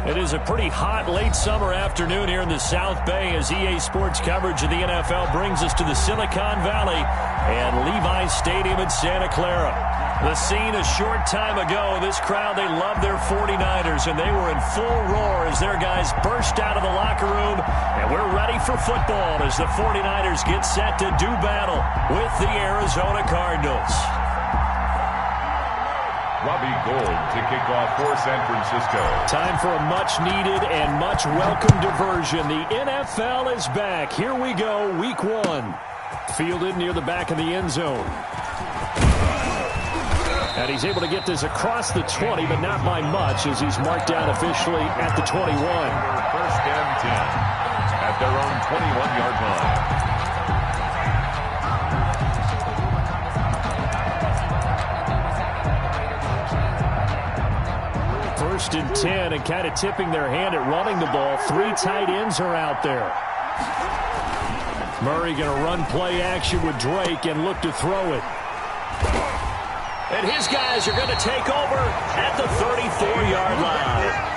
It is a pretty hot late summer afternoon here in the South Bay as EA Sports coverage of the NFL brings us to the Silicon Valley and Levi's Stadium in Santa Clara. The scene a short time ago, this crowd, they love their 49ers, and they were in full roar as their guys burst out of the locker room, and we're ready for football as the 49ers get set to do battle with the Arizona Cardinals. Robbie Gould to kick off for San Francisco. Time for a much-needed and much-welcome diversion. The NFL is back. Here we go, Week 1. Fielded near the back of the end zone. And he's able to get this across the 20, but not by much as he's marked down officially at the 21. First and 10 at their own 21-yard line. First and 10 and kind of tipping their hand at running the ball. 3 tight ends are out there. Murray going to run play action with Drake and look to throw it. And his guys are going to take over at the 34-yard line.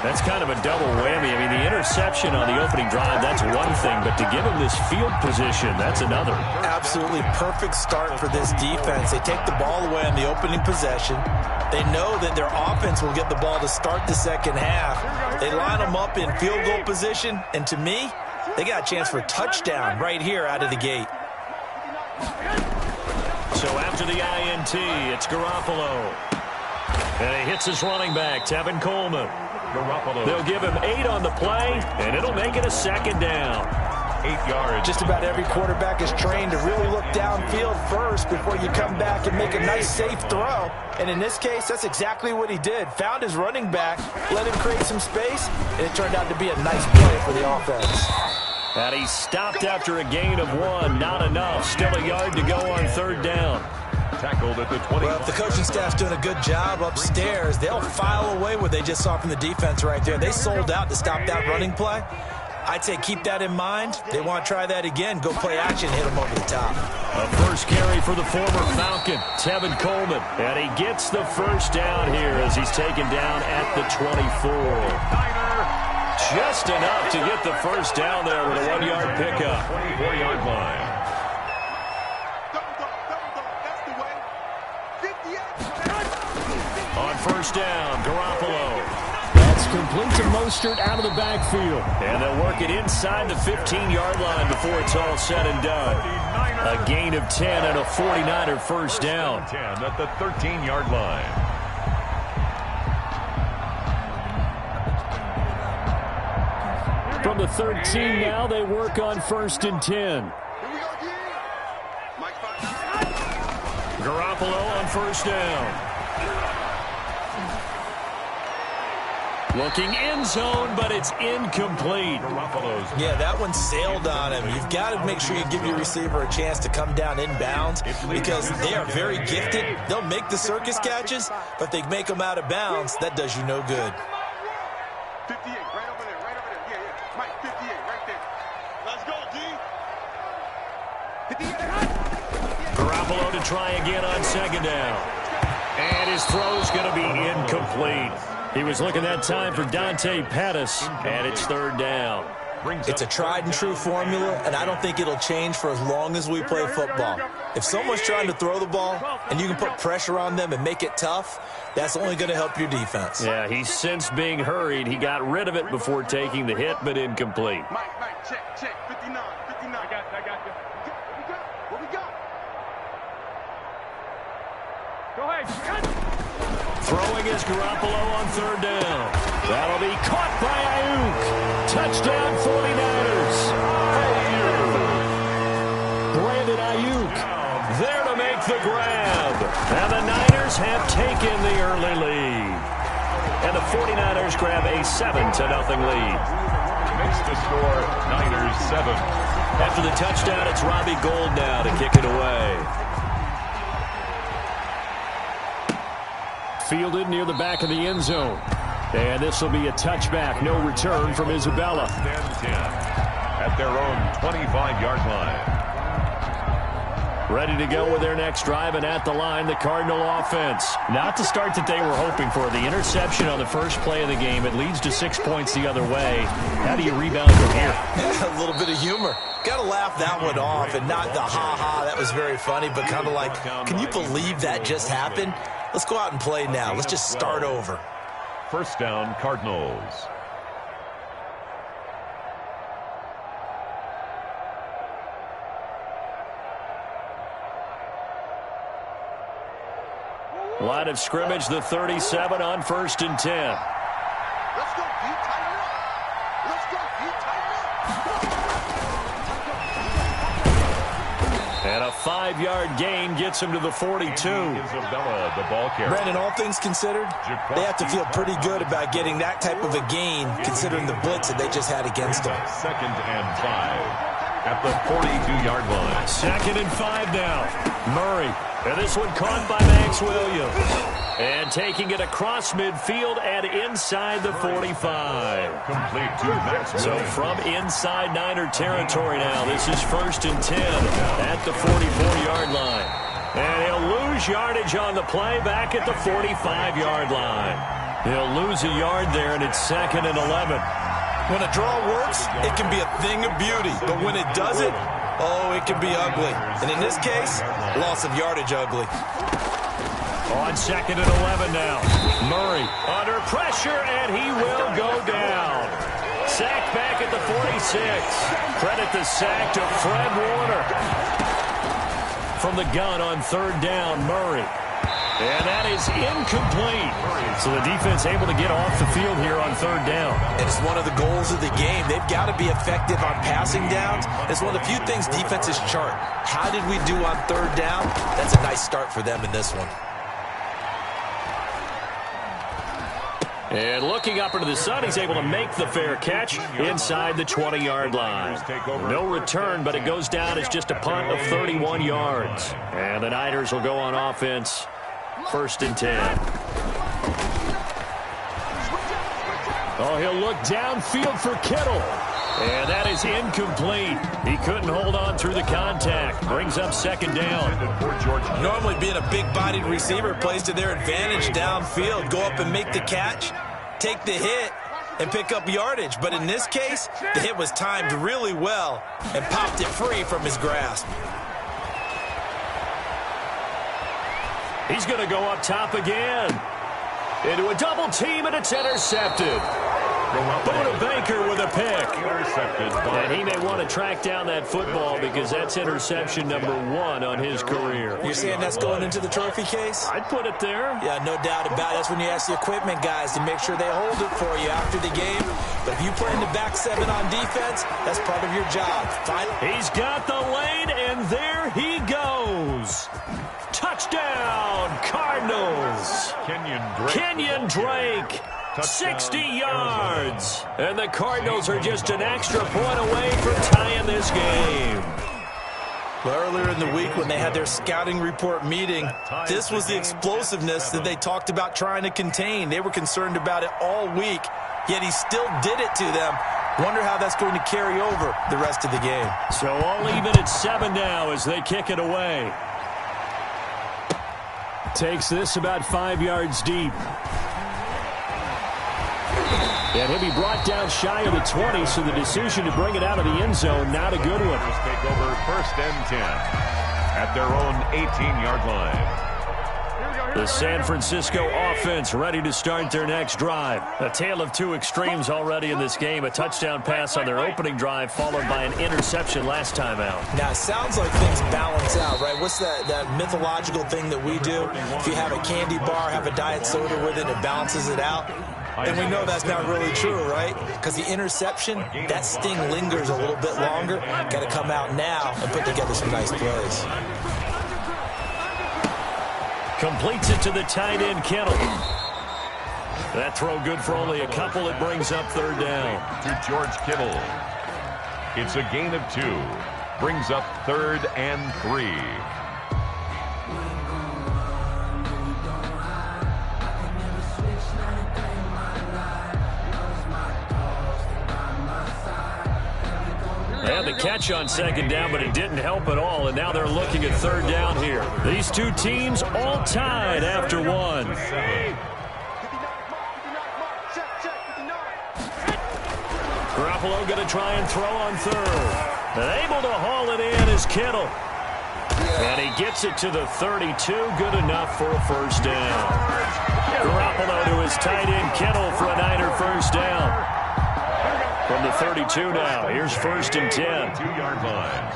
That's kind of a double whammy. I mean, the interception on the opening drive, that's one thing. But to give him this field position, that's another. Absolutely perfect start for this defense. They take the ball away on the opening possession. They know that their offense will get the ball to start the second half. They line them up in field goal position. And to me, they got a chance for a touchdown right here out of the gate. So after the INT, it's Garoppolo. And he hits his running back, Tevin Coleman. Garoppolo. They'll give him 8 on the play, and it'll make it a second down. 8 yards. Just about every quarterback is trained to really look downfield first before you come back and make a nice, safe throw. And in this case, that's exactly what he did. Found his running back, let him create some space, and it turned out to be a nice play for the offense. And he stopped after a gain of 1. Not enough. Still a yard to go on third down. Tackled at the 20. Well, if the coaching staff's doing a good job upstairs, they'll file away what they just saw from the defense right there. They sold out to stop that running play. I'd say keep that in mind. They want to try that again. Go play action, hit them over the top. A first carry for the former Falcon, Tevin Coleman. And he gets the first down here as he's taken down at the 24. Just enough to get the first down there with a 1-yard pickup. 24-yard line. On first down, Garoppolo. That's complete to Mostert out of the backfield. And they'll work it inside the 15-yard line before it's all said and done. A gain of 10 and a 49er first down. 10 at the 13-yard line. From the 13 now, they work on first and 10. Garoppolo on first down. Looking end zone, but it's incomplete. Yeah, that one sailed on him. You've got to make sure you give your receiver a chance to come down inbounds because they are very gifted. They'll make the circus catches, but they make them out of bounds. That does you no good. 58, right over there, right over there. Yeah, yeah. Mike, 58, right there. Let's go, D. 58. Garoppolo to try again on second down. And his throw's going to be incomplete. He was looking that time for Dante Pettis, and it's third down. It's a tried and true formula, and I don't think it'll change for as long as we play football. If someone's trying to throw the ball and you can put pressure on them and make it tough, that's only going to help your defense. Yeah, he's since being hurried. He got rid of it before taking the hit, but incomplete. Mike, check, 59, 59. I got you. What we got? Go ahead. Throwing is Garoppolo on third down. That'll be caught by Ayuk. Touchdown 49ers. Brandon Ayuk there to make the grab. And the Niners have taken the early lead. And the 49ers grab a 7-0 lead. Makes the score Niners 7. After the touchdown, it's Robbie Gould now to kick it away. Fielded near the back of the end zone. And this will be a touchback. No return from Isabella. 10 at their own 25-yard line. Ready to go with their next drive, and at the line, the Cardinal offense. Not the start that they were hoping for. The interception on the first play of the game. It leads to 6 points the other way. How do you rebound from here? A little bit of humor. Got to laugh that one off, and not the ha-ha, that was very funny, but kind of like, can you believe that just happened? Let's go out and play now. Let's just start over. First down, Cardinals. Line of scrimmage, the 37 on 1st and 10. Let's go, you tighten up. Let's go, you tighten up. And a 5-yard gain gets him to the 42. Isabella, the ball carrier. Brandon, all things considered, they have to feel pretty good about getting that type of a gain, considering the blitz that they just had against them. 2nd and 5 at the 42-yard line. 2nd and 5 now. Murray. And this one caught by Max Williams. And taking it across midfield and inside the 45. Complete to Max Williams. So from inside Niner territory now, this is 1st and 10 at the 44-yard line. And he'll lose yardage on the play back at the 45-yard line. He'll lose a yard there, and it's 2nd and 11. When a draw works, it can be a thing of beauty. But when it doesn't, oh, it can be ugly. And in this case, loss of yardage ugly. On 2nd and 11 now. Murray under pressure, and he will go down. Sacked back at the 46. Credit the sack to Fred Warner. From the gun on 3rd down, Murray. And that is incomplete. So the defense able to get off the field here on 3rd down. And it's one of the goals of the game. They've got to be effective on passing downs. It's one of the few things defenses chart. How did we do on 3rd down? That's a nice start for them in this one. And looking up into the sun, he's able to make the fair catch inside the 20-yard line. No return, but it goes down as just a punt of 31 yards. And the Niners will go on offense. 1st and 10. Oh, he'll look downfield for Kittle. And that is incomplete. He couldn't hold on through the contact. Brings up 2nd down. Normally being a big-bodied receiver plays to their advantage downfield. Go up and make the catch, take the hit, and pick up yardage. But in this case, the hit was timed really well and popped it free from his grasp. He's going to go up top again. Into a double team, and it's intercepted. Buda Baker with a pick. And he may want to track down that football because that's interception number 1 on his career. You're saying that's going into the trophy case? I'd put it there. Yeah, no doubt about it. That's when you ask the equipment guys to make sure they hold it for you after the game. But if you play in the back 7 on defense, that's part of your job. He's got the lane, and there he goes. Touchdown, Cardinals. Kenyon Drake. 60 yards. And the Cardinals are just an extra point away from tying this game. Well, earlier in the week when they had their scouting report meeting, this was the explosiveness that they talked about trying to contain. They were concerned about it all week, yet he still did it to them. Wonder how that's going to carry over the rest of the game. So all even at 7 now as they kick it away. Takes this about 5 yards deep. And he'll be brought down shy of the 20, so the decision to bring it out of the end zone, not a good one. Take over 1st and 10 at their own 18-yard line. The San Francisco offense ready to start their next drive. A tale of two extremes already in this game. A touchdown pass on their opening drive, followed by an interception last time out. Now, it sounds like things balance out, right? What's that mythological thing that we do? If you have a candy bar, have a diet soda with it, it balances it out. And we know that's not really true, right? Because the interception, that sting lingers a little bit longer. Got to come out now and put together some nice plays. Completes it to the tight end, Kittle. That throw good for only a couple. It brings up 3rd down. To George Kittle. It's a gain of 2. Brings up 3rd and 3. They had the catch on second down, but it didn't help at all, and now they're looking at third down here. These two teams all tied after one. Garoppolo going to try and throw on third. And able to haul it in is Kittle. And he gets it to the 32. Good enough for a first down. Garoppolo to his tight end Kittle for a Niner first down. From the 32 now. Here's first and 10. 2-yard line.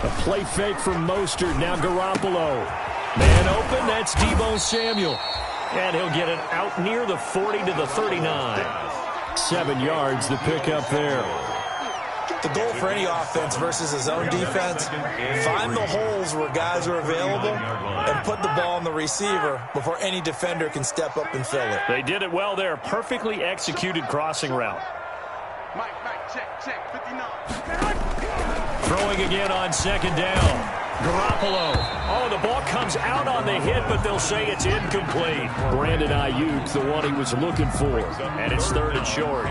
A play fake from Mostert. Now Garoppolo. Man open. That's Deebo Samuel. And he'll get it out near the 40 to the 39. 7 yards, the pickup there. The goal for any offense versus his own defense, find the holes where guys are available and put the ball on the receiver before any defender can step up and fill it. They did it well there. Perfectly executed crossing route. Mike, check, 59. Throwing again on second down. Garoppolo. Oh, the ball comes out on the hit, but they'll say it's incomplete. Brandon Ayuk, the one he was looking for. And it's third and short.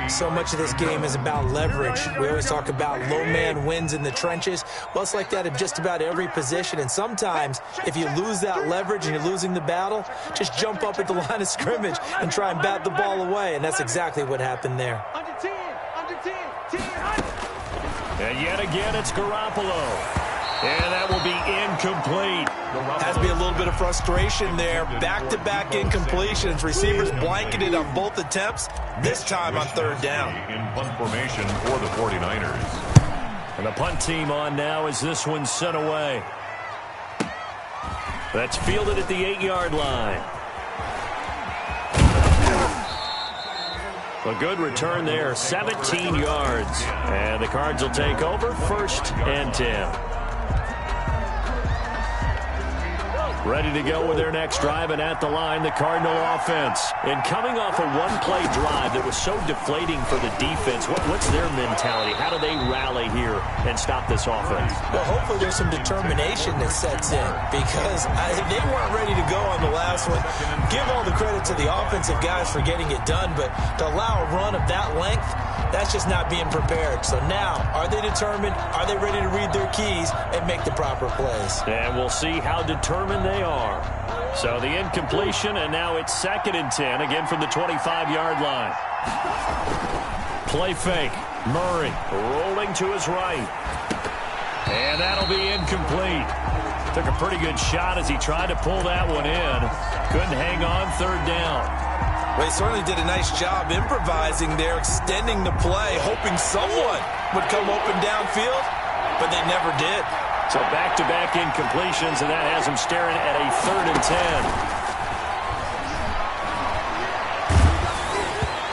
So much of this game is about leverage. We always talk about low man wins in the trenches. Well, it's like that in just about every position. And sometimes, if you lose that leverage and you're losing the battle, just jump up at the line of scrimmage and try and bat the ball away. And that's exactly what happened there. Under 10, 10. And yet again, it's Garoppolo. And that will be incomplete. Has to be a little bit of frustration there. Back-to-back incompletions. Receivers blanketed on both attempts, this time on third down. In punt formation for the 49ers. And the punt team on now as this one's sent away. That's fielded at the 8-yard line. A good return there, 17 yards. And the Cards will take over, first and 10. Ready to go with their next drive, and at the line, the Cardinal offense. And coming off a one-play drive that was so deflating for the defense, what's their mentality? How do they rally here and stop this offense? Well, hopefully there's some determination that sets in, because they weren't ready to go on the last one. Give all the credit to the offensive guys for getting it done, but to allow a run of that length, that's just not being prepared. So now, are they determined? Are they ready to read their keys and make the proper plays? And we'll see how determined they are. So the incompletion, and now it's second and 10, again from the 25-yard line. Play fake. Murray rolling to his right. And that'll be incomplete. Took a pretty good shot as he tried to pull that one in. Couldn't hang on, third down. Well, he certainly did a nice job improvising there, extending the play, hoping someone would come open downfield, but they never did. So back-to-back incompletions, and that has him staring at a third and 10.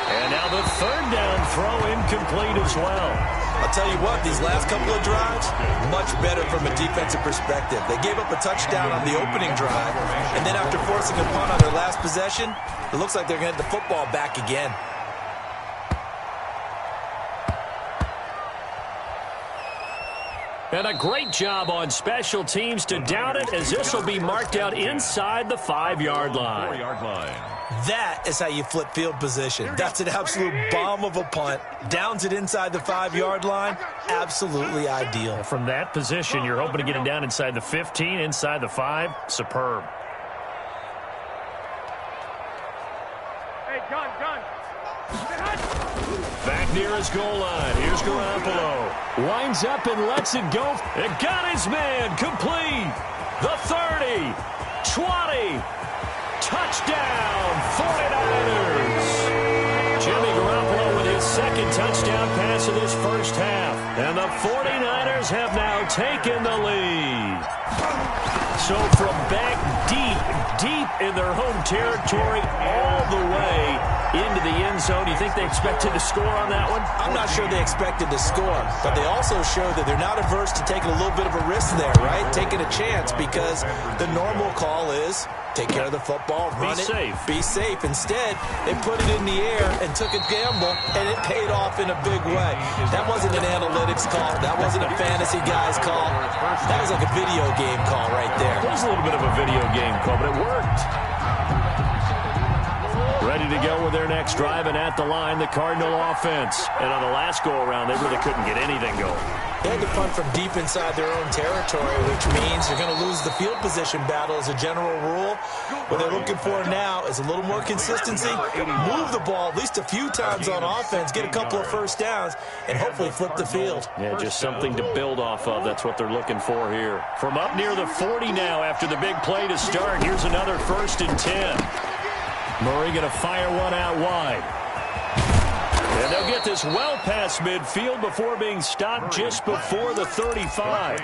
And now the third down throw incomplete as well. I'll tell you what, these last couple of drives, much better from a defensive perspective. They gave up a touchdown on the opening drive, and then after forcing a punt on their last possession, it looks like they're going to get the football back again. And a great job on special teams to down it, as this will be marked out inside the 5-yard line. 4-yard line. That is how you flip field position. That's an absolute bomb of a punt. Downs it inside the 5-yard line. Absolutely ideal. From that position, you're hoping to get him down inside the 15, inside the 5. Superb. Hey, gun. Back near his goal line. Here's Garoppolo. Winds up and lets it go. And got his man. Complete. The 30. 20. Touchdown. 49ers. Jimmy Garoppolo with his second touchdown pass of this first half. And the 49ers have now taken the lead. So from back deep in their home territory all the way into the end zone, do you think they expected to score on that one? I'm not sure they expected to score, but they also showed that they're not averse to taking a little bit of a risk there, right? Taking a chance, because the normal call is take care of the football, run it, be safe. Instead, they put it in the air and took a gamble, and it paid off in a big way. That wasn't an analytics call. That wasn't a fantasy guy's call. That was like a video game call right there. It was a little bit of a video game call, but it worked. Ready to to go with their next drive, and at the line, the Cardinal offense. And on the last go-around, they really couldn't get anything going. They had to punt from deep inside their own territory, which means you're going to lose the field position battle as a general rule. What they're looking for now is a little more consistency, move the ball at least a few times on offense, get a couple of first downs, and hopefully flip the field. Yeah, just something to build off of. That's what they're looking for here. From up near the 40 now after the big play to start. Here's another 1st and 10. Murray going to fire one out wide. And they'll get this well past midfield before being stopped just before the 35.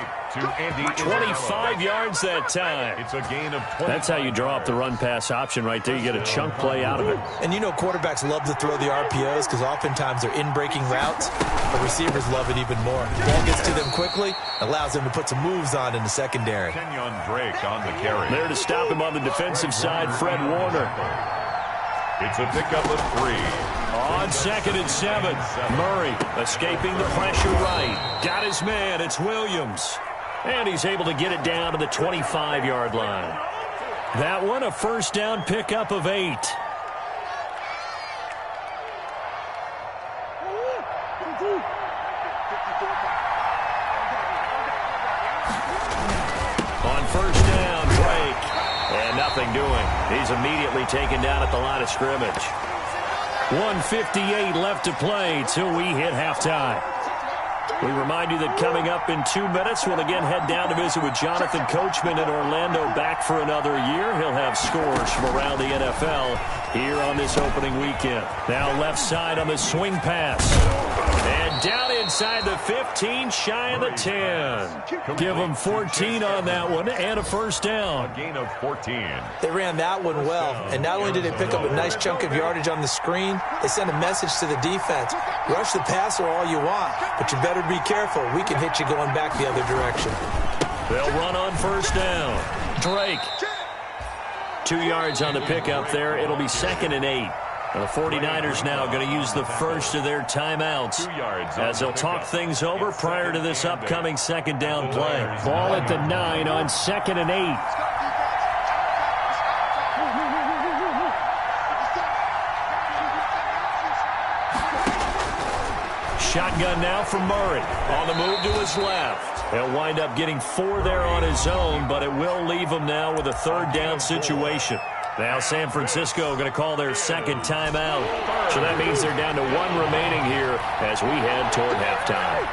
25 yards that time. It's a gain of 20. That's how you draw up the run-pass option right there. You get a chunk play out of it. And you know quarterbacks love to throw the RPOs because oftentimes they're in-breaking routes. The receivers love it even more. Ball gets to them quickly, allows them to put some moves on in the secondary. Kenyon Drake on the carry. There to stop him on the defensive side, Fred Warner. It's a pickup of 3. On 2nd and 7, Murray escaping the pressure right. Got his man, it's Williams. And he's able to get it down to the 25-yard line. That one, a first down pickup of 8. On first down, Drake. And nothing doing. He's immediately taken down at the line of scrimmage. 1:58 left to play till we hit halftime. We remind you that coming up in 2 minutes, we'll again head down to visit with Jonathan Coachman in Orlando, back for another year. He'll have scores from around the NFL here on this opening weekend. Now left side on the swing pass. And down inside the 15, shy of the 10. Give them 14 on that one and a first down. A gain of 14. They ran that one well, and not only did they pick up a nice chunk of yardage on the screen, they sent a message to the defense. Rush the passer all you want, but you better be careful. We can hit you going back the other direction. They'll run on first down. Drake. 2 yards on the pickup there. It'll be 2nd and 8. And the 49ers now going to use the first of their timeouts as they'll talk things over prior to this upcoming 2nd down play. Ball at the 9 on 2nd and 8. Shotgun now from Murray. On the move to his left. He'll wind up getting 4 there on his own, but it will leave him now with a 3rd down situation. Now San Francisco going to call their 2nd timeout. So that means they're down to 1 remaining here as we head toward halftime.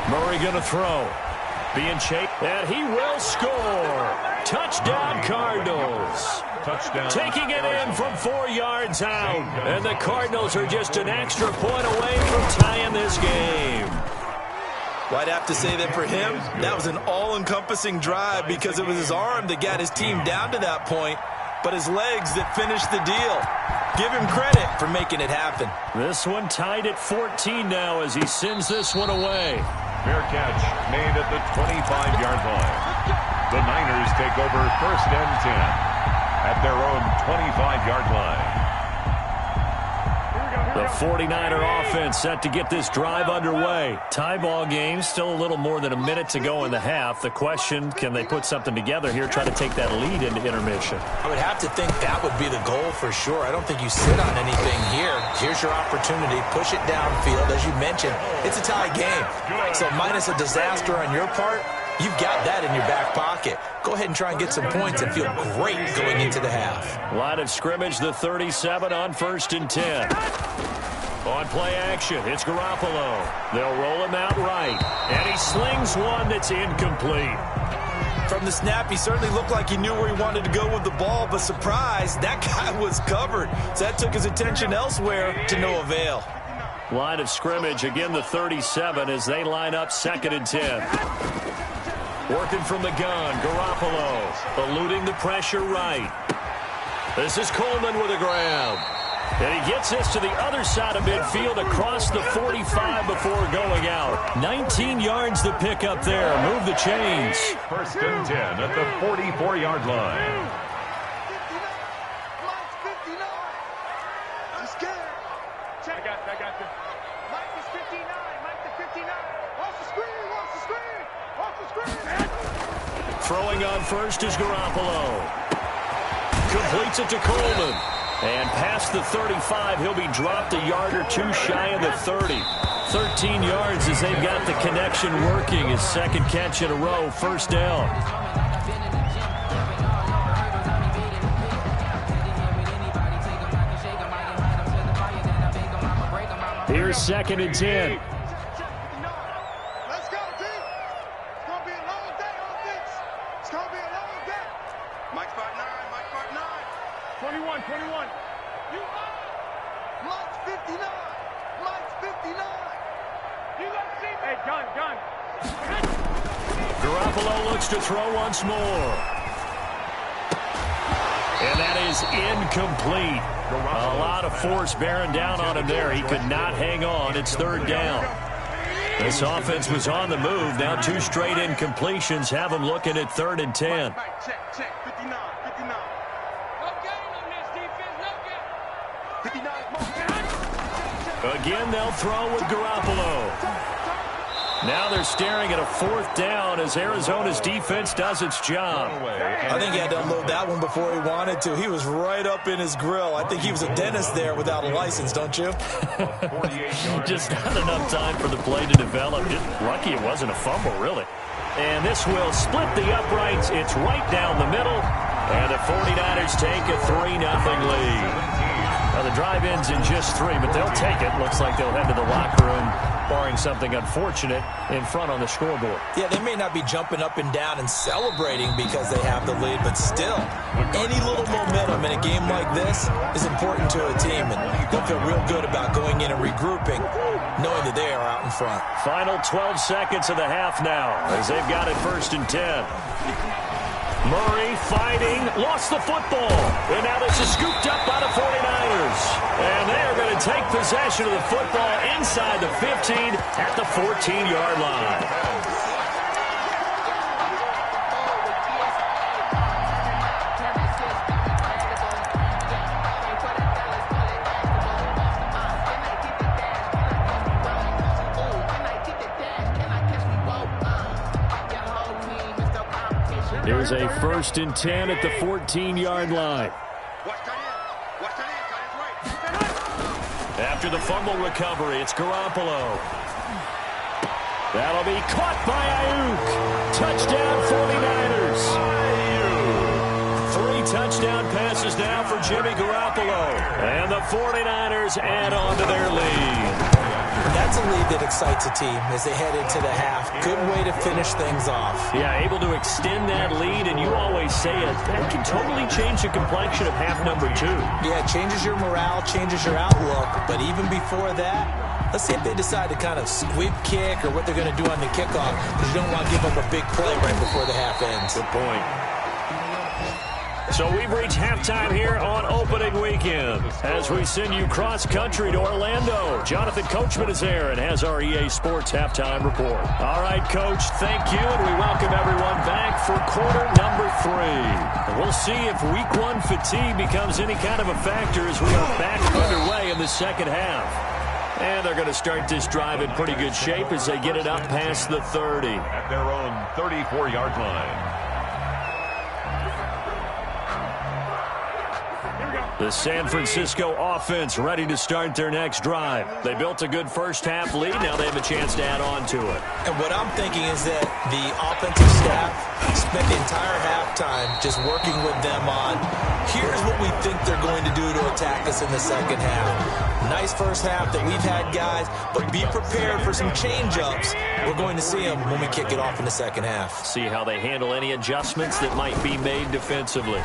Murray going to throw. Being chased, and he will score. Touchdown Cardinals. Touchdown. Taking it in from 4 yards out. And the Cardinals are just an extra point away from tying this game. Well, I'd have to say that for him, that was an all-encompassing drive because it was his arm that got his team down to that point, but his legs that finished the deal. Give him credit for making it happen. This one tied at 14 now as he sends this one away. Fair catch made at the 25-yard line. The Niners take over 1st and 10 at their own 25-yard line. The 49er offense set to get this drive underway. Tie ball game, still a little more than a minute to go in the half. The question, can they put something together here, try to take that lead into intermission? I would have to think that would be the goal for sure. I don't think you sit on anything here. Here's your opportunity. Push it downfield. As you mentioned, it's a tie game. So minus a disaster on your part, you've got that in your back pocket. Go ahead and try and get some points and feel great going into the half. Line of scrimmage, the 37 on 1st and 10. On play action, it's Garoppolo. They'll roll him out right. And he slings one that's incomplete. From the snap, he certainly looked like he knew where he wanted to go with the ball, but surprise, that guy was covered. So that took his attention elsewhere to no avail. Line of scrimmage, again the 37 as they line up 2nd and 10. Working from the gun, Garoppolo eluding the pressure right. This is Coleman with a grab. And he gets this to the other side of midfield across the 45 before going out. 19 yards to pick up there. Move the chains. 1st and 10 at the 44-yard line. I'm scared. Check. I got this. Mike is 59. Mike the 59. Watch the screen. Throwing on first is Garoppolo. Completes it to Coleman. And past the 35, he'll be dropped a yard or two shy of the 30. 13 yards as they've got the connection working. His second catch in a row, first down. Here's 2nd and 10. Let's go, team. It's going to be a long day on this. It's going to be a long day. Mike's 5'9", Mike's 5'9". 21. You are. Mike's 59. Mike's 59. You got to see that. Hey, gun. Garoppolo looks to throw once more. And that is incomplete. A lot of force bearing down on him there. He could not hang on. It's 3rd down. This offense was on the move. Now 2 straight incompletions have them looking at 3rd and 10. Check. 59. No game on this defense. No game. 59. Again, they'll throw with Garoppolo. Now they're staring at a 4th down as Arizona's defense does its job. I think he had to unload that one before he wanted to. He was right up in his grill. I think he was a dentist there without a license, don't you? Just not enough time for the play to develop. Just lucky it wasn't a fumble, really. And this will split the uprights. It's right down the middle. And the 49ers take a 3-0 lead. Well, the drive ends in just 3, but they'll take it. Looks like they'll head to the locker room, barring something unfortunate, in front on the scoreboard. Yeah, they may not be jumping up and down and celebrating because they have the lead, but still, any little momentum in a game like this is important to a team, and they'll feel real good about going in and regrouping, knowing that they are out in front. Final 12 seconds of the half now, as they've got it 1st and 10. Murray fighting, lost the football. And now this is scooped up by the 49ers. And they are going to take possession of the football inside the 15 at the 14-yard line. Here's a 1st and 10 at the 14-yard line. After the fumble recovery, it's Garoppolo. That'll be caught by Ayuk. Touchdown 49ers. 3 touchdown passes now for Jimmy Garoppolo. And the 49ers add on to their lead. That's a lead that excites a team as they head into the half. Good way to finish things off. Yeah, able to extend that lead, and you always say it, that can totally change the complexion of half number 2. Yeah, it changes your morale, changes your outlook, but even before that, let's see if they decide to kind of squib kick or what they're going to do on the kickoff, because you don't want to give them a big play right before the half ends. Good point. So we've reached halftime here on opening weekend as we send you cross-country to Orlando. Jonathan Coachman is there and has our EA Sports halftime report. All right, Coach, thank you, and we welcome everyone back for quarter number 3. And we'll see if week 1 fatigue becomes any kind of a factor as we are back underway in the second half. And they're going to start this drive in pretty good shape as they get it up past the 30. At their own 34-yard line. The San Francisco offense ready to start their next drive. They built a good first half lead. Now they have a chance to add on to it. And what I'm thinking is that the offensive staff spent the entire halftime just working with them on, here's what we think they're going to do to attack us in the second half. Nice first half that we've had, guys, but be prepared for some change-ups. We're going to see them when we kick it off in the second half. See how they handle any adjustments that might be made defensively.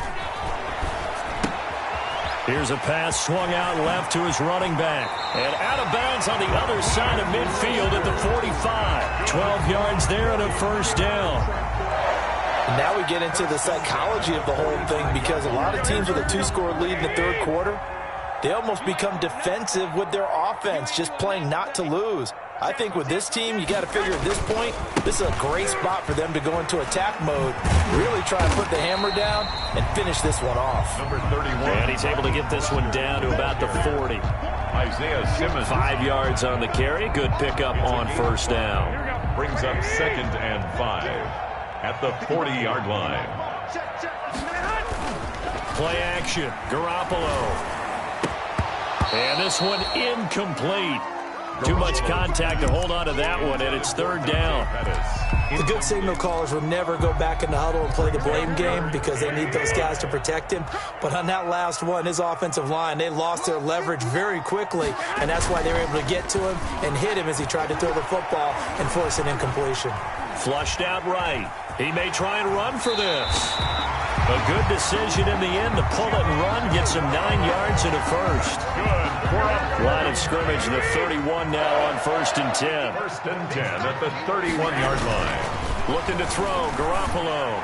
Here's a pass swung out left to his running back. And out of bounds on the other side of midfield at the 45. 12 yards there and a first down. And now we get into the psychology of the whole thing, because a lot of teams with a 2-score lead in the third quarter, they almost become defensive with their offense, just playing not to lose. I think with this team, you got to figure at this point, this is a great spot for them to go into attack mode, really try to put the hammer down and finish this one off. Number 31. And he's able to get this one down to about the 40. Isaiah Simmons. 5 yards on the carry. Good pickup on first down. Brings up 2nd and 5 at the 40-yard line. Play action. Garoppolo. And this one incomplete. Too much contact to hold on to that one, and it's 3rd down. The good signal callers will never go back in the huddle and play the blame game because they need those guys to protect him. But on that last one, his offensive line, they lost their leverage very quickly, and that's why they were able to get to him and hit him as he tried to throw the football and force an incompletion. Flushed out right. He may try and run for this. A good decision in the end to pull it and run. Gets him 9 yards and a first. Good. Line of scrimmage, the 31 now on 1st and 10. 1st and 10 at the 31-yard line. Looking to throw. Garoppolo.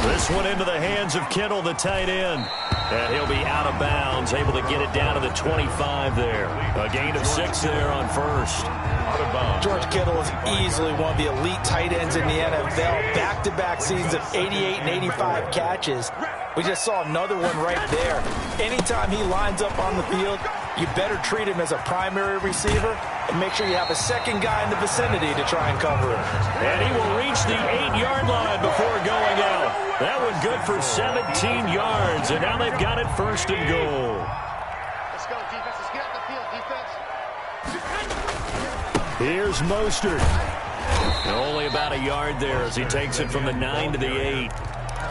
This one into the hands of Kittle, the tight end. And he'll be out of bounds, able to get it down to the 25 there. A gain of 6 there on 1st. Out of bounds. George Kittle is easily one of the elite tight ends in the NFL. Back-to-back seasons of 88 and 85 catches. We just saw another one right there. Anytime he lines up on the field, you better treat him as a primary receiver and make sure you have a second guy in the vicinity to try and cover him. And he will reach the 8-yard line before going out. That one good for 17 yards, and now they've got it 1st and goal. Let's go, defense. Let's get out the field, defense. Here's Mostert. Only about a yard there as he takes it from the 9 to the 8.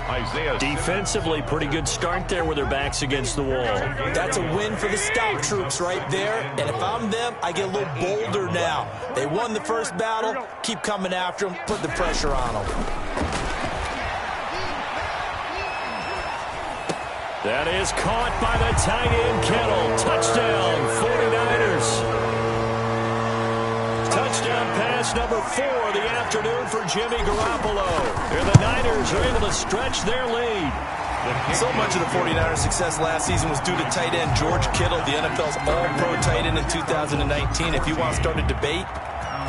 Isaiah Defensively, pretty good start there with their backs against the wall. That's a win for the stout troops right there. And if I'm them, I get a little bolder now. They won the first battle. Keep coming after them. Put the pressure on them. That is caught by the tight end, Kittle. Touchdown, 49ers. Touchdown pass number 4 of the afternoon for Jimmy Garoppolo. And the Niners are able to stretch their lead. So much of the 49ers' success last season was due to tight end George Kittle, the NFL's all-pro tight end in 2019. If you want to start a debate,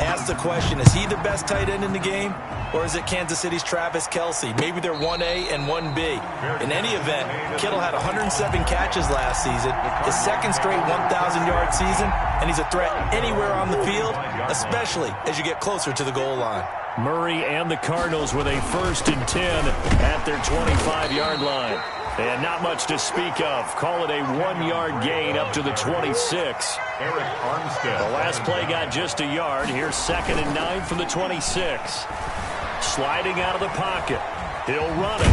ask the question, is he the best tight end in the game? Or is it Kansas City's Travis Kelce? Maybe they're 1A and 1B. In any event, Kittle had 107 catches last season, his 2nd straight 1,000-yard season, and he's a threat anywhere on the field, especially as you get closer to the goal line. Murray and the Cardinals with a 1st and 10 at their 25-yard line. And not much to speak of. Call it a 1-yard gain up to the 26. Eric Armstead. The last play got just a yard. Here's 2nd and 9 from the 26. Sliding out of the pocket. He'll run it.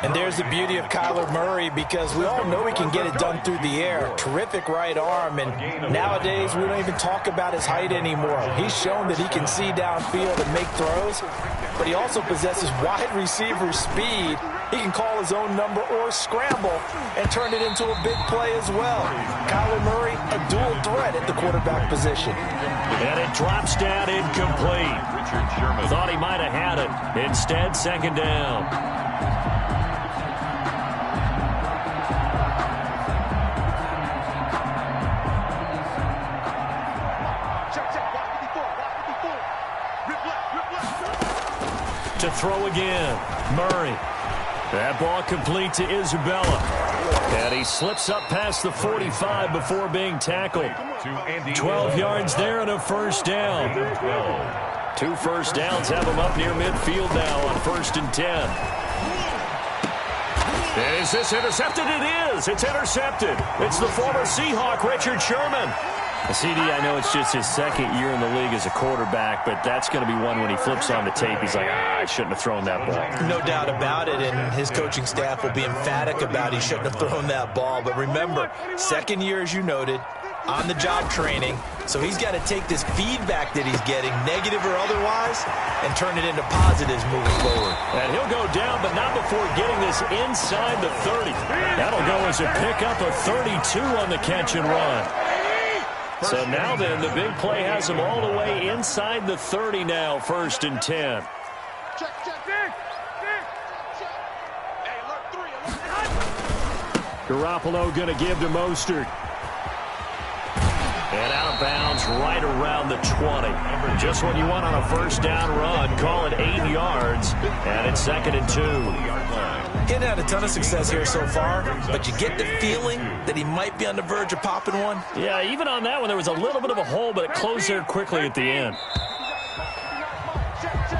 And there's the beauty of Kyler Murray, because we all know he can get it done through the air. Terrific right arm, and nowadays we don't even talk about his height anymore. He's shown that he can see downfield and make throws, but he also possesses wide receiver speed. He can call his own number or scramble and turn it into a big play as well. Kyler Murray, a dual threat at the quarterback position. And it drops down incomplete. Richard Sherman. Thought he might have had it. Instead, 2nd down. To throw again. Murray. That ball complete to Isabella. And he slips up past the 45 before being tackled. 12 yards there and a 1st down. 2 first downs have him up near midfield now on 1st and 10. Is this intercepted? It is. It's intercepted. It's the former Seahawk, Richard Sherman. CD, I know it's just his 2nd year in the league as a quarterback, but that's going to be one when he flips on the tape. He's like, I shouldn't have thrown that ball. No doubt about it, and his coaching staff will be emphatic about he shouldn't have thrown that ball. But remember, 2nd year, as you noted, on-the-job training, so he's got to take this feedback that he's getting, negative or otherwise, and turn it into positives moving forward. And he'll go down, but not before getting this inside the 30. That'll go as a pickup of 32 on the catch and run. So now then, the big play has him all the way inside the 30 now, 1st and 10. Garoppolo going to give to Mostert. And out of bounds right around the 20. Just what you want on a 1st down run. Call it 8 yards. And it's 2nd and 2. He hadn't had a ton of success here so far, but you get the feeling that he might be on the verge of popping one. Yeah, even on that one, there was a little bit of a hole, but it closed there quickly at the end.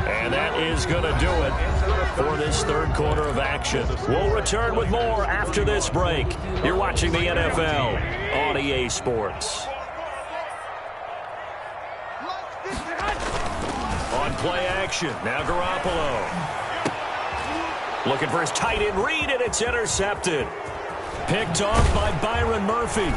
And that is going to do it for this third quarter of action. We'll return with more after this break. You're watching the NFL on EA Sports. On play action, now Garoppolo. Looking for his tight end read, and it's intercepted. Picked off by Byron Murphy.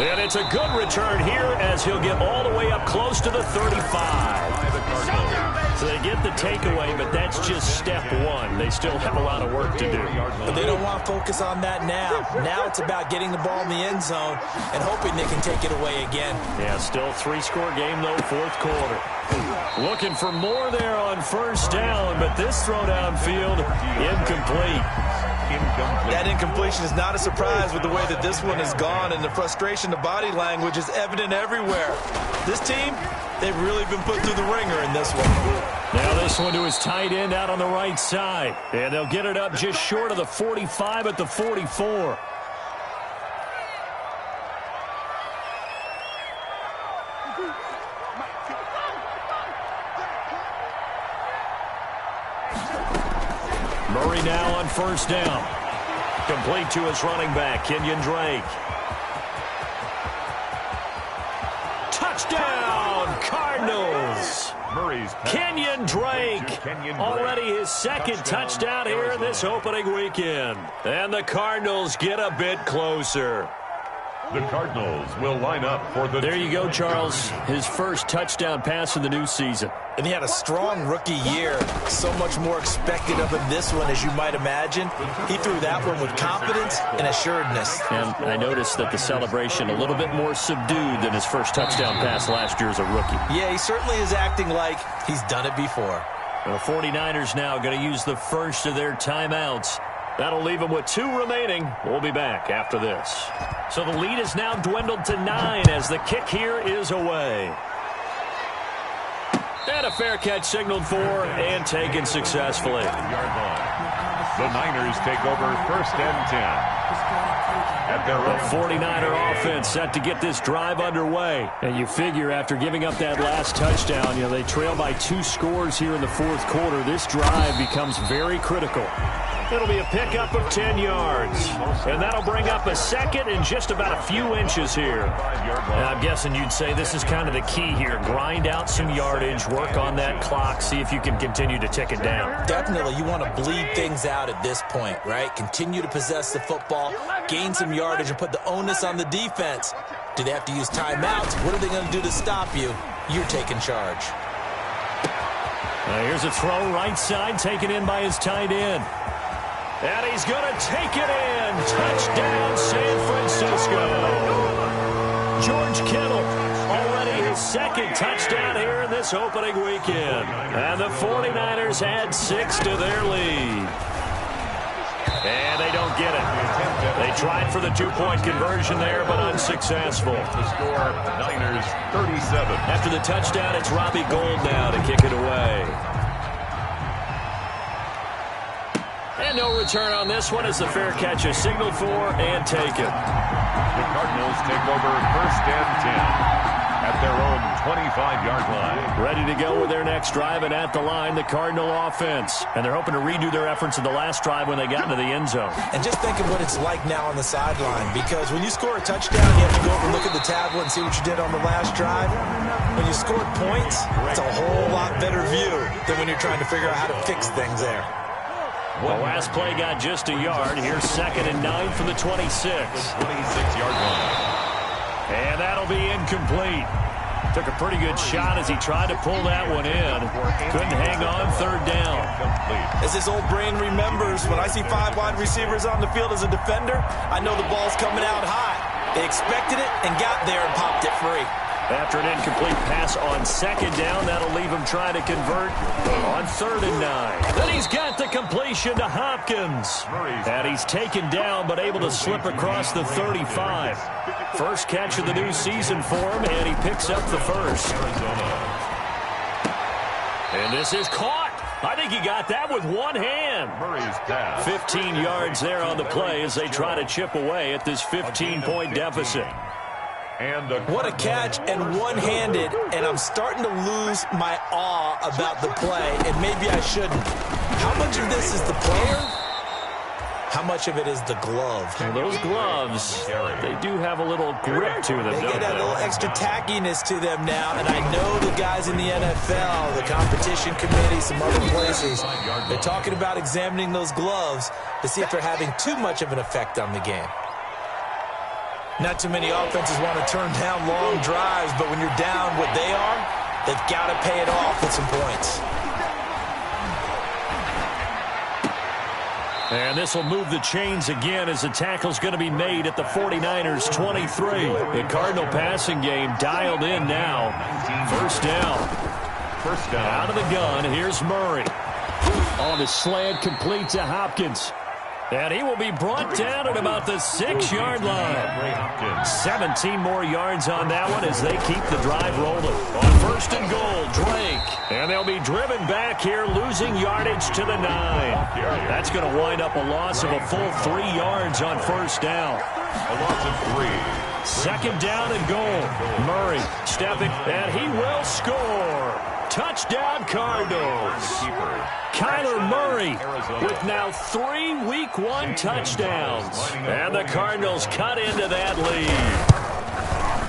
And it's a good return here as he'll get all the way up close to the 35. So they get the takeaway, but that's just step one. They still have a lot of work to do. But they don't want to focus on that now. Now it's about getting the ball in the end zone and hoping they can take it away again. Yeah, still three-score game, though, fourth quarter. Looking for more there on first down, but this throw downfield, incomplete. That incompletion is not a surprise with the way that this one has gone, and the frustration, the body language is evident everywhere. This team, they've really been put through the ringer in this one. Now this one to his tight end out on the right side. And they'll get it up just short of the 45 at the 44. Murray now on first down. Complete to his running back, Kenyon Drake. Touchdown, Cardinals! Kenyon Drake, already his second touchdown here in this opening weekend. And the Cardinals get a bit closer. The Cardinals will line up for the... There you go, Charles. His first touchdown pass of the new season. And he had a strong rookie year. So much more expected of him this one, as you might imagine. He threw that one with confidence and assuredness. And I noticed that the celebration a little bit more subdued than his first touchdown pass last year as a rookie. Yeah, he certainly is acting like he's done it before. The 49ers now going to use the first of their timeouts. That'll leave them with 2 remaining. We'll be back after this. So the lead is now dwindled to 9 as the kick here is away. And a fair catch signaled for and taken successfully. The Niners take over first and 10. At their The 49er offense set to get this drive underway. And you figure after giving up that last touchdown, they trail by 2 scores here in the fourth quarter. This drive becomes very critical. It'll be a pickup of 10 yards. And that'll bring up a second and just about a few inches here. And I'm guessing you'd say this is kind of the key here. Grind out some yardage, work on that clock, see if you can continue to tick it down. Definitely, you want to bleed things out at this point, right? Continue to possess the football, gain some yardage, and put the onus on the defense. Do they have to use timeouts? What are they going to do to stop you? You're taking charge. Here's a throw right side, taken in by his tight end. And he's going to take it in. Touchdown, San Francisco. George Kittle, already his second touchdown here in this opening weekend. And the 49ers add 6 to their lead. And they don't get it. They tried for the 2-point conversion there, but unsuccessful. The score, Niners 37. After the touchdown, it's Robbie Gould now to kick it away. And no return on this one as the fair catch is signaled for and taken. The Cardinals take over first and 10 at their own 25-yard line. Ready to go with their next drive, and at the line, the Cardinal offense. And they're hoping to redo their efforts in the last drive when they got into the end zone. And just think of what it's like now on the sideline, because when you score a touchdown, you have to go over and look at the tablet and see what you did on the last drive. When you scored points, it's a whole lot better view than when you're trying to figure out how to fix things there. The last play got just a yard. Here's 2nd and 9 from the 26. 26-yard line. And that'll be incomplete. Took a pretty good shot as he tried to pull that one in. Couldn't hang on, 3rd down. As his old brain remembers, when I see 5 wide receivers on the field as a defender, I know the ball's coming out high. They expected it and got there and popped it free. After an incomplete pass on 2nd down, that'll leave him trying to convert on 3rd and 9. Then he's got the completion to Hopkins. And he's taken down but able to slip across the 35. First catch of the new season for him, and he picks up the first. And this is caught. I think he got that with one hand. Murray's pass. 15 yards there on the play as they try to chip away at this 15-point deficit. And what a catch, and one-handed, and I'm starting to lose my awe about the play, and maybe I shouldn't. How much of this is the player? How much of it is the glove? And those gloves, they do have a little grip to them, They don't get that little extra tackiness to them now, and I know the guys in the NFL, the competition committee, some other places, they're talking about examining those gloves to see if they're having too much of an effect on the game. Not too many offenses want to turn down long drives, but when you're down what they are, they've got to pay it off with some points. And this will move the chains again as the tackle's going to be made at the 49ers 23. The Cardinal passing game dialed in now. First down. Out of the gun, here's Murray. On the slant, complete to Hopkins. And he will be brought down at about the 6-yard line. 17 more yards on that one as they keep the drive rolling. On first and goal, Drake. And they'll be driven back here, losing yardage to the 9. That's going to wind up a loss of a full 3 yards on first down. A loss of 3. Second down and goal. Murray stepping, and he will score. Touchdown, Cardinals. Kyler Murray with now 3 Week 1 touchdowns. And the Cardinals cut into that lead.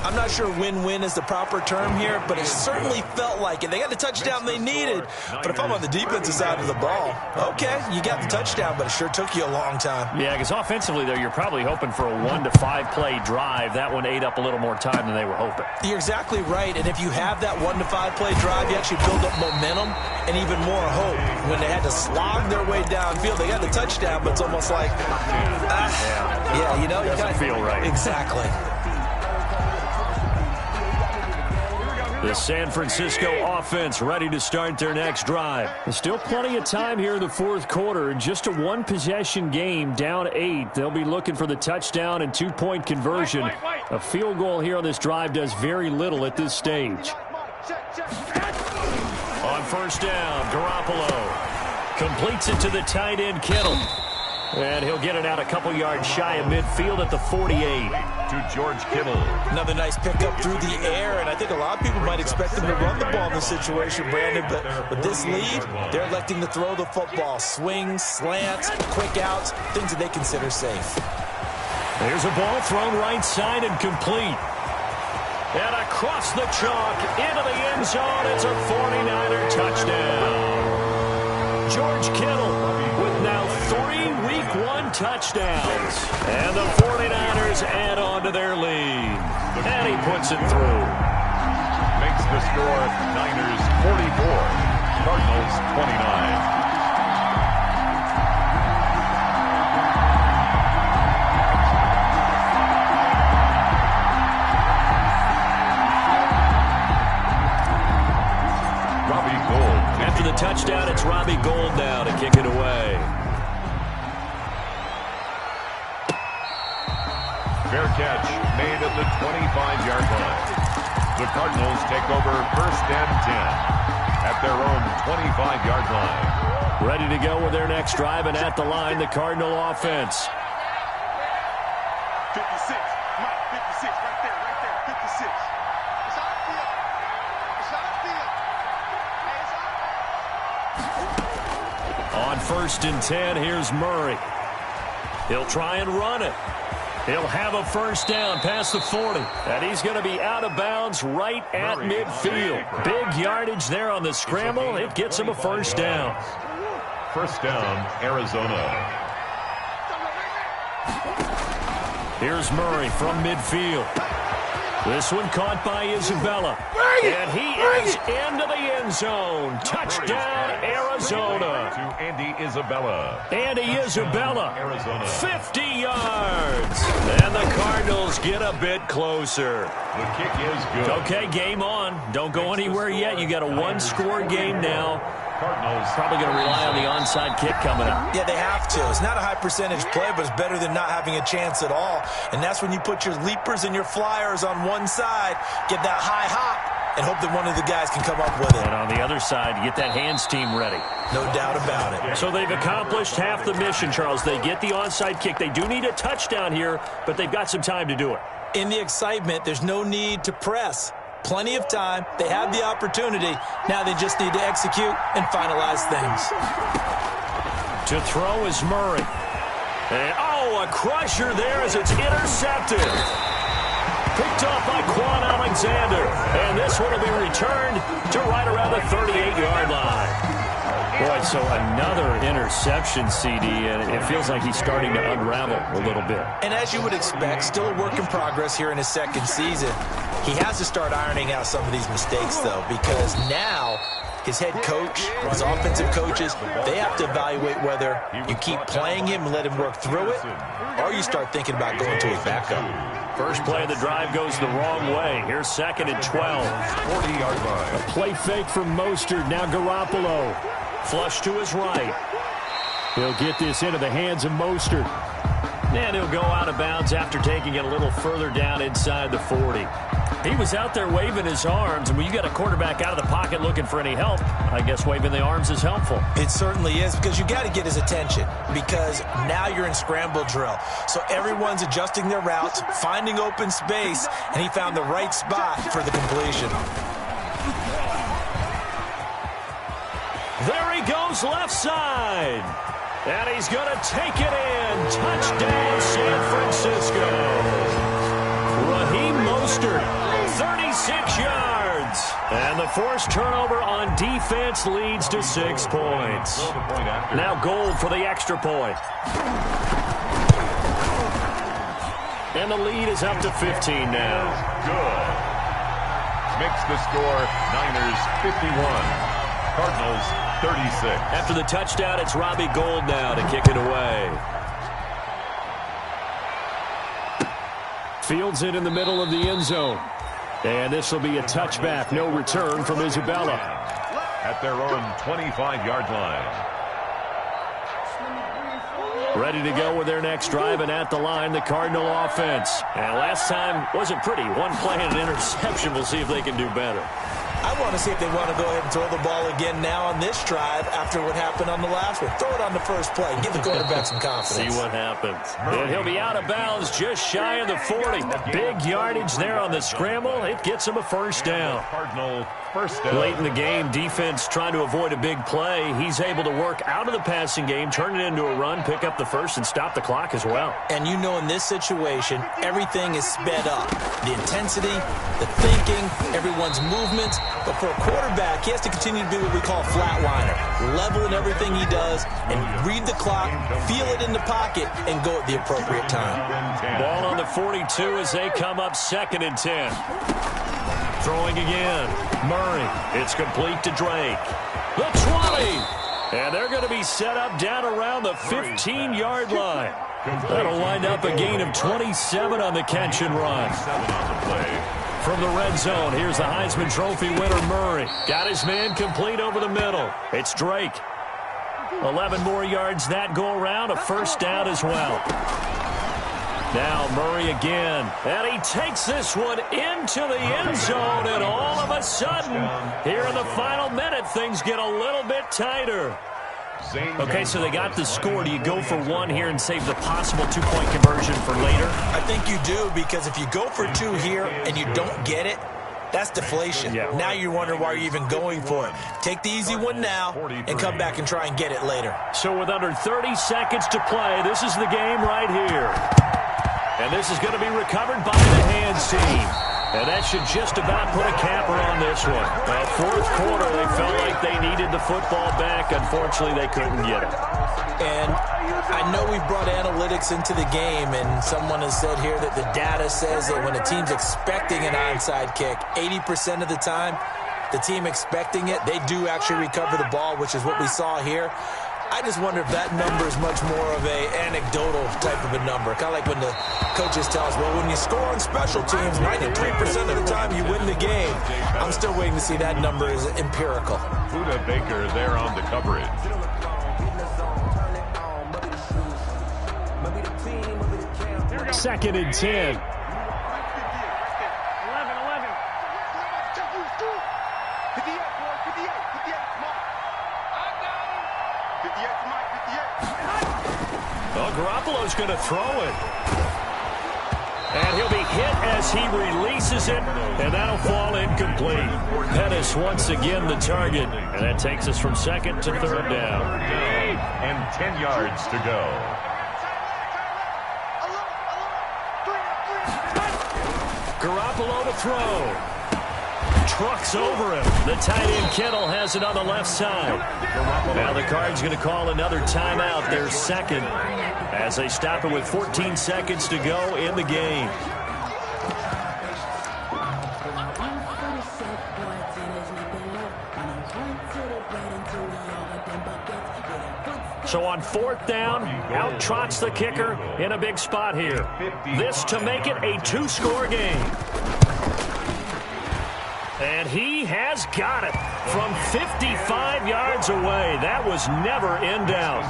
I'm not sure win-win is the proper term here, but it certainly felt like it. They got the touchdown they needed, but if I'm on the defensive side of the ball, okay, you got the touchdown, but it sure took you a long time. Yeah, because offensively, though, you're probably hoping for a 1 to 5 play drive. That one ate up a little more time than they were hoping. You're exactly right, and if you have that 1 to 5 play drive, you actually build up momentum and even more hope. When they had to slog their way downfield, they got the touchdown, but it's almost like, yeah, you know, you doesn't feel right. Exactly. The San Francisco offense ready to start their next drive. There's still plenty of time here in the fourth quarter. Just a one-possession game, down 8. They'll be looking for the touchdown and 2-point conversion. A field goal here on this drive does very little at this stage. On first down, Garoppolo completes it to the tight end, Kittle. And he'll get it out a couple yards shy of midfield at the 48. To George Kittle. Another nice pickup through the air, and I think a lot of people might expect him to run the ball in this situation, Brandon, but with this lead, they're electing to throw the football. Swings, slants, quick outs, things that they consider safe. There's a ball thrown right side and complete. And across the chalk, into the end zone, it's a 49er touchdown. George Kittle with now 3 Week 1 touchdowns. And the 49ers add on to their lead. And he puts it through. Makes the score Niners 44, Cardinals 29. After the touchdown, it's Robbie Gould now to kick it away. Fair catch made at the 25-yard line. The Cardinals take over first and 10 at their own 25-yard line. Ready to go with their next drive, and at the line, the Cardinal offense. 56, Mike, 56, right there, 56. It's on field. It's on field. On first and 10, here's Murray. He'll try and run it. He'll have a first down past the 40. And he's going to be out of bounds right at midfield. Big yardage there on the scramble. It gets him a first down. First down, Arizona. Here's Murray from midfield. This one caught by Isabella. And he is into the end zone. Touchdown, Arizona. To Andy Isabella. Andy Isabella, Arizona. 50 yards. And the Cardinals get a bit closer. The kick is good. Okay, game on. Don't go anywhere yet. You got a one-score game now. Cardinals Probably going to rely on the onside kick coming up. Yeah, they have to. It's not a high-percentage play, but it's better than not having a chance at all. And that's when you put your leapers and your flyers on one side, get that high hop, and hope that one of the guys can come up with it. And on the other side, you get that hands team ready. No doubt about it. So they've accomplished half the mission, Charles. They get the onside kick. They do need a touchdown here, but they've got some time to do it. In the excitement, there's no need to press. Plenty of time. They have the opportunity. Now they just need to execute and finalize things. To throw is Murray. And, a crusher there as it's intercepted. Picked off by Quan Alexander. And this one will be returned to right around the 38-yard line. Boy, so another interception, CD, and it feels like he's starting to unravel a little bit. And as you would expect, still a work in progress here in his second season. He has to start ironing out some of these mistakes, though, because now his head coach, his offensive coaches, they have to evaluate whether you keep playing him and let him work through it, or you start thinking about going to his backup. First play of the drive goes the wrong way. Here's 2nd and 12. 40-yard line. A play fake from Mostert. Now Garoppolo. Flush to his right. He'll get this into the hands of Mostert. And he'll go out of bounds after taking it a little further down inside the 40. He was out there waving his arms, and when you got a quarterback out of the pocket looking for any help, I guess waving the arms is helpful. It certainly is, because you got to get his attention, because now you're in scramble drill. So everyone's adjusting their routes, finding open space, and he found the right spot for the completion. There he goes left side. And he's going to take it in. Touchdown, San Francisco. Raheem Mostert, 36 yards. And the forced turnover on defense leads to 6 points. Now Gold for the extra point. And the lead is up to 15 now. Good. Makes the score Niners 51. Cardinals 36. After the touchdown, it's Robbie Gould now to kick it away. Fields it in the middle of the end zone. And this will be a touchback. No return from Isabella. At their own 25-yard line. Ready to go with their next drive, and at the line, the Cardinal offense. And last time wasn't pretty. One play and an interception. We'll see if they can do better. I want to see if they want to go ahead and throw the ball again now on this drive after what happened on the last one. Throw it on the first play. Give the quarterback some confidence. See what happens. And he'll be out of bounds just shy of the 40. Big yardage there on the scramble. It gets him a first down. Cardinal first down. Late in the game, defense trying to avoid a big play. He's able to work out of the passing game, turn it into a run, pick up the first, and stop the clock as well. And you know in this situation, everything is sped up. The intensity, the thinking, everyone's movements. But for a quarterback, he has to continue to be what we call a flatliner. Level in everything he does and read the clock, feel it in the pocket, and go at the appropriate time. Ball on the 42 as they come up 2nd and 10. Throwing again. Murray. It's complete to Drake. The 20. And they're going to be set up down around the 15-yard line. That'll wind up a gain of 27 on the catch and run. From the red zone, here's the Heisman Trophy winner, Murray. Got his man complete over the middle. It's Drake. 11 more yards that go around, a first down as well. Now Murray again, and he takes this one into the end zone, and all of a sudden, here in the final minute, things get a little bit tighter. Okay, so they got the score. Do you go for one here and save the possible two-point conversion for later? I think you do, because if you go for two here and you don't get it, that's deflation. Yeah. Now you wonder why you're even going for it. Take the easy one now and come back and try and get it later. So with under 30 seconds to play, this is the game right here. And this is going to be recovered by the hands team. And that should just about put a capper on this one. Well, fourth quarter, they felt like they needed the football back. Unfortunately, they couldn't get it. And I know we've brought analytics into the game, and someone has said here that the data says that when a team's expecting an onside kick, 80% of the time, the team expecting it, they do actually recover the ball, which is what we saw here. I just wonder if that number is much more of a anecdotal type of a number. Kind of like when the coaches tell us, well, when you score on special teams, 93% of the time you win the game. I'm still waiting to see that number is empirical. Buda Baker there on the coverage. Second and 10. 11. Buffalo's going to throw it. And he'll be hit as he releases it, and that'll fall incomplete. Pettis once again the target, and that takes us from second to third down. And 10 yards to go. Garoppolo to throw. Trucks over him. The tight end Kittle has it on the left side. Now the Cards going to call another timeout, their second, as they stop it with 14 seconds to go in the game. So on fourth down, out trots the kicker in a big spot here. This to make it a two-score game. And he has got it from 55 yards away. That was never in doubt.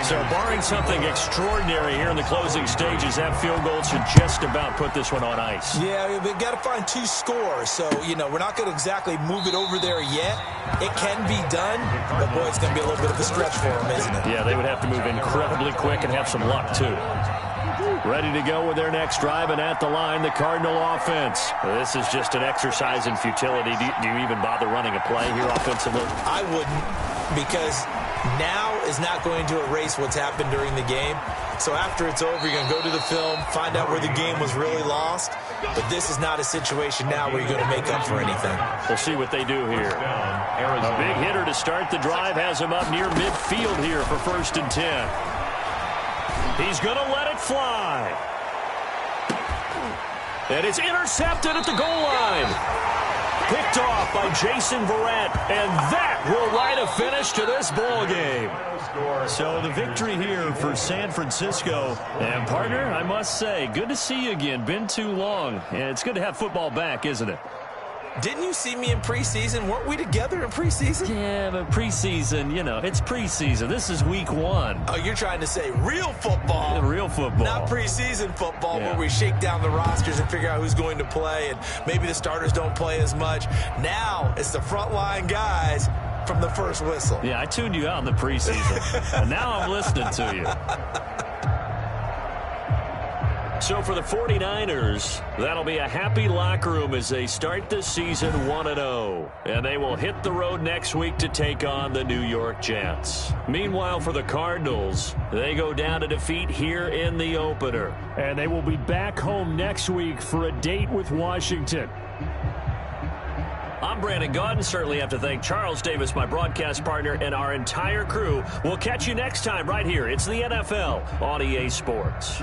So barring something extraordinary here in the closing stages, that field goal should just about put this one on ice. Yeah, we've got to find two scores. So, we're not going to exactly move it over there yet. It can be done, but, boy, it's going to be a little bit of a stretch for them, isn't it? Yeah, they would have to move incredibly quick and have some luck, too. Ready to go with their next drive, and at the line, the Cardinal offense. This is just an exercise in futility. Do you even bother running a play here offensively? I wouldn't, because now is not going to erase what's happened during the game. So after it's over, you're going to go to the film, find out where the game was really lost. But this is not a situation now where you're going to make up for anything. We'll see what they do here. A big hitter to start the drive has him up near midfield here for 1st and 10. He's going to let it fly. And it's intercepted at the goal line. Picked off by Jason Verrett. And that will write a finish to this ball game. So the victory here for San Francisco. And, partner, I must say, good to see you again. Been too long. And it's good to have football back, isn't it? Didn't you see me in preseason? Weren't we together in preseason? Yeah, but preseason, it's preseason. This is week 1. Oh, you're trying to say real football. Yeah, real football. Not preseason football, yeah, where we shake down the rosters and figure out who's going to play, and maybe the starters don't play as much. Now it's the frontline guys from the first whistle. Yeah, I tuned you out in the preseason, and now I'm listening to you. So for the 49ers, that'll be a happy locker room as they start the season 1-0. And they will hit the road next week to take on the New York Jets. Meanwhile, for the Cardinals, they go down to defeat here in the opener. And they will be back home next week for a date with Washington. I'm Brandon Gaudin. Certainly have to thank Charles Davis, my broadcast partner, and our entire crew. We'll catch you next time right here. It's the NFL on EA Sports.